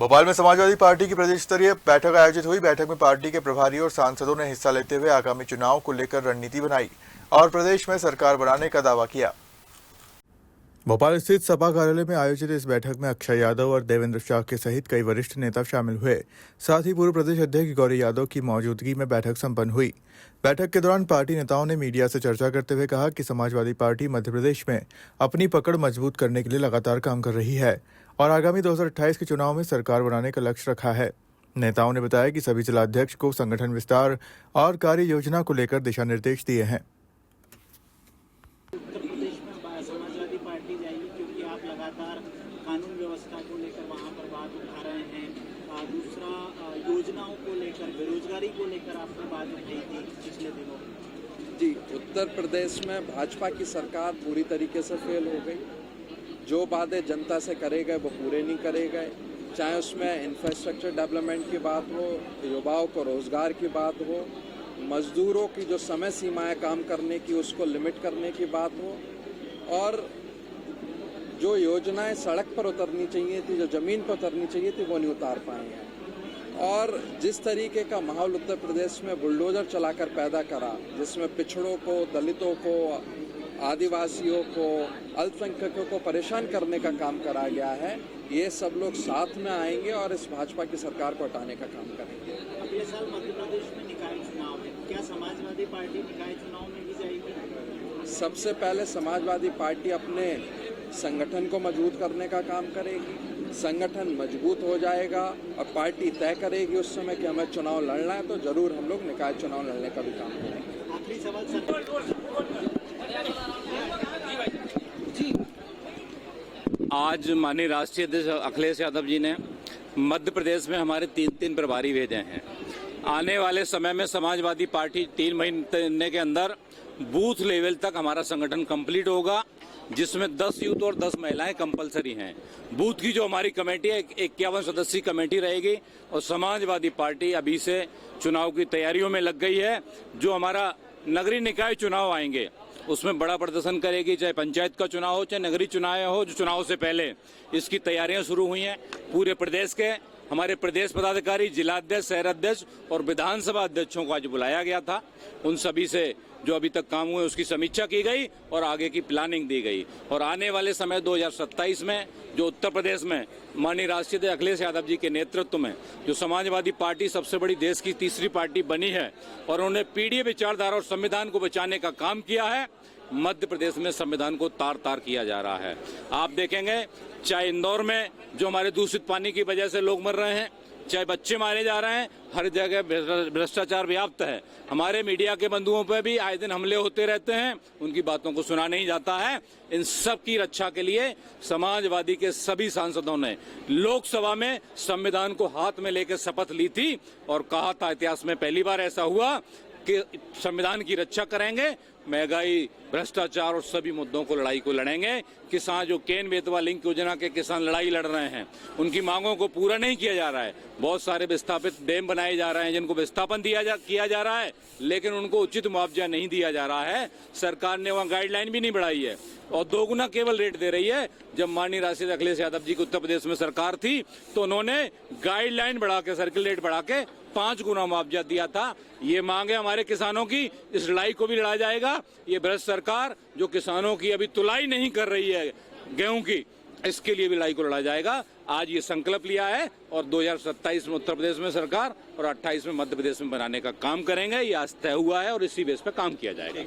भोपाल में समाजवादी पार्टी की प्रदेश स्तरीय बैठक आयोजित हुई। बैठक में पार्टी के प्रभारी और सांसदों ने हिस्सा लेते हुए आगामी चुनाव को लेकर रणनीति बनाई और प्रदेश में सरकार बनाने का दावा किया। भोपाल स्थित सपा कार्यालय में आयोजित इस बैठक में अक्षय यादव और देवेंद्र शाह के सहित कई वरिष्ठ नेता शामिल हुए। साथ ही पूर्व प्रदेश अध्यक्ष गौरी यादव की मौजूदगी में बैठक संपन्न हुई। बैठक के दौरान पार्टी नेताओं ने मीडिया से चर्चा करते हुए कहा कि समाजवादी पार्टी मध्य प्रदेश में अपनी पकड़ मजबूत करने के लिए लगातार काम कर रही है और आगामी 2028 के चुनाव में सरकार बनाने का लक्ष्य रखा है। नेताओं ने बताया कि सभी जिलाध्यक्ष को संगठन विस्तार और कार्य योजना को लेकर दिशा निर्देश दिए हैं। उत्तर प्रदेश में समाजवादी पार्टी जाएगी क्योंकि आप लगातार कानून व्यवस्था को लेकर वहां पर बात उठा रहे हैं। दूसरा, योजनाओं को लेकर, बेरोजगारी को लेकर आपने बात उठाई थी पिछले दिनों। जी, उत्तर प्रदेश में भाजपा की सरकार पूरी तरीके से फेल हो गई। जो वादे जनता से करे गए वो पूरे नहीं करे गए, चाहे उसमें इंफ्रास्ट्रक्चर डेवलपमेंट की बात हो, युवाओं को रोजगार की बात हो, मजदूरों की जो समय सीमाएं काम करने की उसको लिमिट करने की बात हो, और जो योजनाएं सड़क पर उतरनी चाहिए थी, जो जमीन पर उतरनी चाहिए थी, वो नहीं उतार पाए हैं। और जिस तरीके का माहौल उत्तर प्रदेश में बुलडोजर चलाकर पैदा करा, जिसमें पिछड़ों को, दलितों को, आदिवासियों को, अल्पसंख्यकों को परेशान करने का काम करा गया है, ये सब लोग साथ में आएंगे और इस भाजपा की सरकार को हटाने का काम करेंगे। अगले साल मध्य प्रदेश में निकाय चुनाव है, क्या समाजवादी पार्टी निकाय चुनाव में भी जाएगी? सबसे पहले समाजवादी पार्टी अपने संगठन को मजबूत करने का काम करेगी। संगठन मजबूत हो जाएगा और पार्टी तय करेगी उस समय कि हमें चुनाव लड़ना है, तो जरूर हम लोग निकाय चुनाव लड़ने का भी काम करेंगे। आखिरी सवाल सर, आज माननीय राष्ट्रीय अध्यक्ष अखिलेश यादव जी ने मध्य प्रदेश में हमारे तीन प्रभारी भेजे हैं। आने वाले समय में समाजवादी पार्टी 3 महीने के अंदर बूथ लेवल तक हमारा संगठन कंप्लीट होगा, जिसमें 10 यूथ और 10 महिलाएं कंपलसरी हैं। बूथ की जो हमारी कमेटी है 51 सदस्यीय कमेटी रहेगी और समाजवादी पार्टी अभी से चुनाव की तैयारियों में लग गई है। जो हमारा नगरीय निकाय चुनाव आएंगे उसमें बड़ा प्रदर्शन करेगी, चाहे पंचायत का चुनाव हो, चाहे नगरीय चुनाव हो। जो चुनाव से पहले इसकी तैयारियां शुरू हुई हैं। पूरे प्रदेश के हमारे प्रदेश पदाधिकारी, जिलाध्यक्ष, शहराध्यक्ष और विधानसभा अध्यक्षों को आज बुलाया गया था। उन सभी से जो अभी तक काम हुए उसकी समीक्षा की गई और आगे की प्लानिंग दी गई। और आने वाले समय 2027 में जो उत्तर प्रदेश में माननीय राष्ट्रीय अध्यक्ष अखिलेश यादव जी के नेतृत्व में जो समाजवादी पार्टी सबसे बड़ी देश की तीसरी पार्टी बनी है और उन्होंने पीढ़ी विचारधारा और संविधान को बचाने का काम किया है, मध्य प्रदेश में संविधान को तार तार किया जा रहा है। आप देखेंगे, चाहे इंदौर में जो हमारे दूषित पानी की वजह से लोग मर रहे हैं, चाहे बच्चे मारे जा रहे हैं, हर जगह भ्रष्टाचार व्याप्त है। हमारे मीडिया के बंधुओं पर भी आए दिन हमले होते रहते हैं, उनकी बातों को सुना नहीं जाता है। इन सब की रक्षा के लिए समाजवादी के सभी सांसदों ने लोकसभा में संविधान को हाथ में लेकर शपथ ली थी और कहा था, इतिहास में पहली बार ऐसा हुआ कि संविधान की रक्षा करेंगे, महंगाई, भ्रष्टाचार और सभी मुद्दों को लड़ाई को लड़ेंगे। किसान जो केन बेतवा लिंक योजना के किसान लड़ाई लड़ रहे हैं, उनकी मांगों को पूरा नहीं किया जा रहा है। बहुत सारे विस्थापित डैम बनाए जा रहे हैं जिनको विस्थापन किया जा रहा है, लेकिन उनको उचित मुआवजा नहीं दिया जा रहा है। सरकार ने वहाँ गाइडलाइन भी नहीं बढ़ाई है और दोगुना केवल रेट दे रही है। जब माननीय राष्ट्रीय अखिलेश यादव जी की उत्तर प्रदेश में सरकार थी तो उन्होंने गाइडलाइन बढ़ा के, सर्किल रेट बढ़ा के 5 गुना मुआवजा दिया था। ये मांगे हमारे किसानों की, इस लड़ाई को भी लड़ा जाएगा। ये भ्रष्ट सरकार जो किसानों की अभी तुलाई नहीं कर रही है गेहूं की, इसके लिए भी लड़ाई को लड़ा जाएगा। आज ये संकल्प लिया है और 2027 में उत्तर प्रदेश में सरकार और 28 में मध्य प्रदेश में बनाने का काम करेंगे। ये आज तय हुआ है और इसी बेस पर काम किया जाएगा।